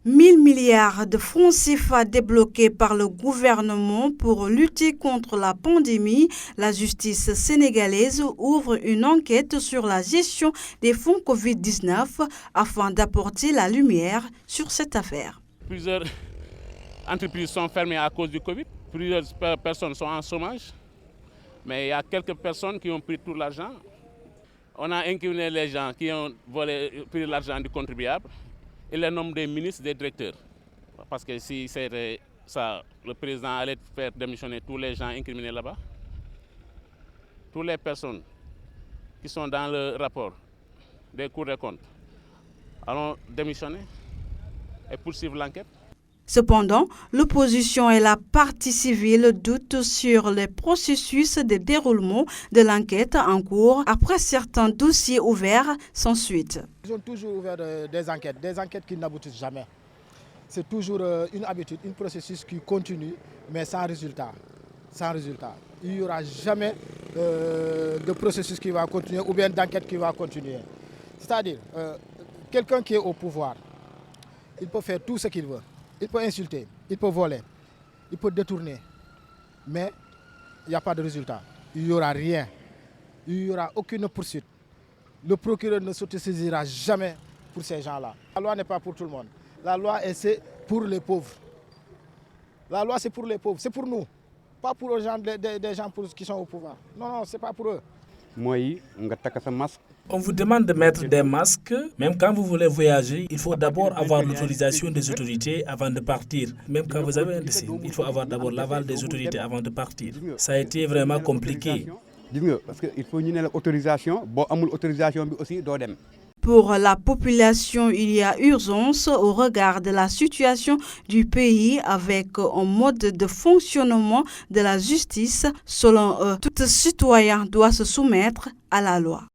1 000 milliards de francs CFA débloqués par le gouvernement pour lutter contre la pandémie. La justice sénégalaise ouvre une enquête sur la gestion des fonds Covid-19 afin d'apporter la lumière sur cette affaire. Plusieurs entreprises sont fermées à cause du Covid. Plusieurs personnes sont en chômage. Mais il y a quelques personnes qui ont pris tout l'argent. On a incriminé les gens qui ont pris l'argent du contribuable. Et le nombre des ministres, des directeurs. Parce que si c'était ça, le président allait faire démissionner tous les gens incriminés là-bas. Toutes les personnes qui sont dans le rapport des cours des comptes allons démissionner et poursuivre l'enquête. Cependant, l'opposition et la partie civile doutent sur le processus de déroulement de l'enquête en cours après certains dossiers ouverts sans suite. Ils ont toujours ouvert des enquêtes qui n'aboutissent jamais. C'est toujours une habitude, un processus qui continue, mais sans résultat. Sans résultat. Il n'y aura jamais de processus qui va continuer ou bien d'enquête qui va continuer. C'est-à-dire, quelqu'un qui est au pouvoir, il peut faire tout ce qu'il veut. Il peut insulter, il peut voler, il peut détourner, mais il n'y a pas de résultat. Il n'y aura rien, il n'y aura aucune poursuite. Le procureur ne s'autosaisira jamais pour ces gens-là. La loi n'est pas pour tout le monde. La loi, c'est pour les pauvres. La loi, c'est pour les pauvres, c'est pour nous. Pas pour les gens, des gens qui sont au pouvoir. Non, non, ce n'est pas pour eux. On vous demande de mettre des masques. Même quand vous voulez voyager, il faut d'abord avoir l'autorisation des autorités avant de partir. Même quand vous avez un décès, il faut avoir d'abord l'aval des autorités avant de partir. Ça a été vraiment compliqué. Parce qu'il faut une autorisation. Aussi. Pour la population, il y a urgence au regard de la situation du pays avec un mode de fonctionnement de la justice. Selon eux, tout citoyen doit se soumettre à la loi.